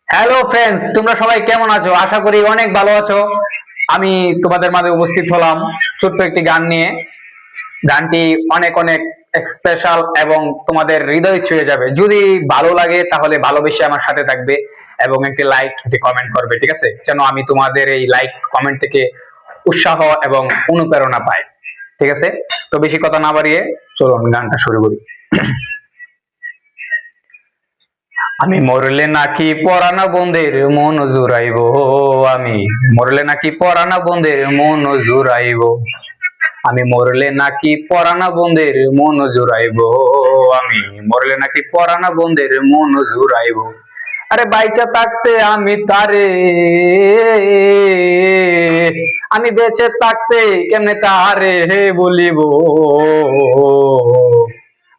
Hello friends, তোমরা সবাই কেমন আছো? আশা করি অনেক ভালো আছো। আমি তোমাদের মাঝে উপস্থিত হলাম ছোট্ট একটি গান নিয়ে। গানটি অনেক অনেক স্পেশাল এবং তোমাদের হৃদয় ছুঁয়ে যাবে। যদি ভালো লাগে তাহলে ভালোবেসে আমার সাথে থাকবে এবং একটি লাইক একটি কমেন্ট করবে, ঠিক আছে? যেন আমি তোমাদের এই লাইক কমেন্ট থেকে উৎসাহ এবং অনুপ্রেরণা পাই, ঠিক আছে? তো বেশি কথা না বাড়িয়ে চলুন গানটা শুরু করি। আমি মরলে নাকি পরানা বন্ধের মন জুড়াইব, আমি মরলে নাকি পরানা বন্ধের মন জুড়াইব, আমি মরলে নাকি পরানা বন্ধের মন জুড়াইব, আমি মরলে নাকি পরানা বন্ধের মন জুড়াইব। আরে বাইচা থাকতে আমি তারে, আমি বেঁচে থাকতে কেমনে তারে বলিব,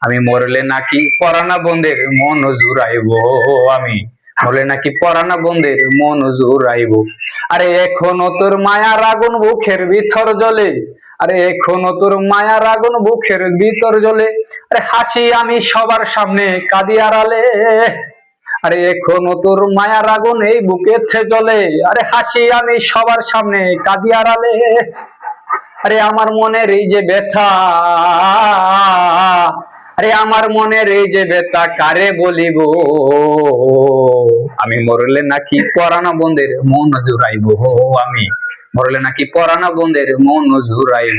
আমি মরলে নাকি পরানা বন্ধের মন জুড়াইব, আমি মরলে নাকি পরানা বন্ধের মন জুড়াইব। আরে এখনো তোর মায়ার আগুন বুকের ভিতর জ্বলে, আরে এখনো তোর মায়ার আগুন বুকের ভিতর জ্বলে, আরে হাসি আমি সবার সামনে কাঁদি আড়ালে, আরে এখনো তোর মায়ার আগুন এই বুকেতে জ্বলে, আরে হাসি আমি সবার সামনে কাঁদি আড়ালে। আরে আমার মনের এই যে ব্যথা, আরে আমার মনের এই যে ব্যথা কারে বলিব, আমি মরলে নাকি পরানা বন্ধের মন জুড়াইব, আমি মরলে নাকি পরানা বন্ধের মন জুড়াইব।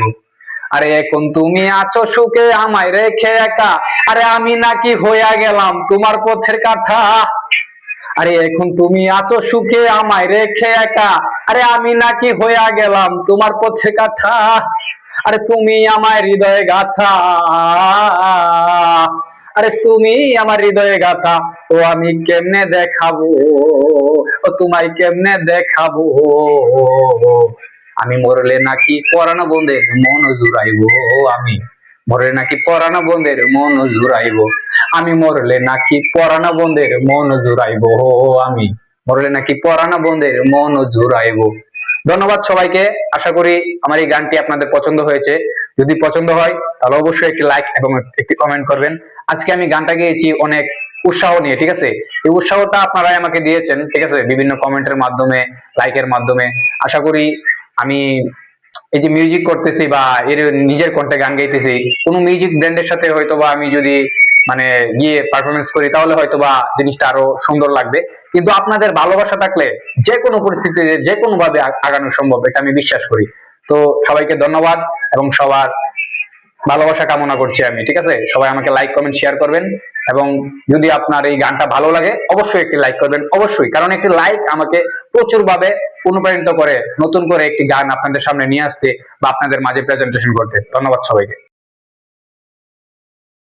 আরে এখন তুমি আছো সুখে আমায় রেখে একা, আরে আমি নাকি হইয়া গেলাম তোমার পথের কাঁথা, আরে এখন তুমি আছো সুখে আমায় রেখে একা, আরে আমি নাকি হইয়া গেলাম তোমার পথে কাঁথা, আরে তুমি আমার হৃদয়ে গাথা, আরে তুমি আমার হৃদয়ে গাথা, ও আমি কেমনে দেখাবো, ও তোমায় কেমনে দেখাবো, আমি মরলে নাকি পরানা বন্ধের মন জুড়াইব, আমি মরলে নাকি পরানা বন্ধের মন জুড়াইব, আমি মরলে নাকি পরানা বন্ধের মন জুড়াইব, আমি মরলে নাকি পরানা বন্ধের মন জুড়াইব। ধন্যবাদ সবাইকে। আশা করি আমার এই গানটি আপনাদের পছন্দ হয়েছে। যদি পছন্দ হয় তাহলে অবশ্যই একটি লাইক এবং একটি কমেন্ট করবেন। আজকে আমি গানটা গেয়েছি অনেক উৎসাহ নিয়ে, ঠিক আছে? এই উৎসাহটা আপনারাই আমাকে দিয়েছেন, ঠিক আছে, বিভিন্ন কমেন্টের মাধ্যমে, লাইকের মাধ্যমে। আশা করি আমি এই যে মিউজিক করতেছি বা এর নিজের কণ্ঠে গান গাইতেছি, কোনো মিউজিক ব্র্যান্ডের সাথে হয়তো বা আমি যদি মানে গিয়ে পারফরমেন্স করি তাহলে হয়তো বা জিনিসটা আরো সুন্দর লাগবে। কিন্তু আপনাদের ভালোবাসা থাকলে যে কোনো পরিস্থিতিতে যে কোনো ভাবে আগানো সম্ভব, এটা আমি বিশ্বাস করি। তো সবাইকে ধন্যবাদ এবং সবার ভালোবাসা কামনা করছি আমি, ঠিক আছে? সবাই আমাকে লাইক কমেন্ট শেয়ার করবেন এবং যদি আপনার এই গানটা ভালো লাগে অবশ্যই একটি লাইক করবেন, অবশ্যই, কারণ একটি লাইক আমাকে প্রচুর ভাবে অনুপ্রাণিত করে নতুন করে একটি গান আপনাদের সামনে নিয়ে আসতে বা আপনাদের মাঝে প্রেজেন্টেশন করতে। ধন্যবাদ সবাইকে।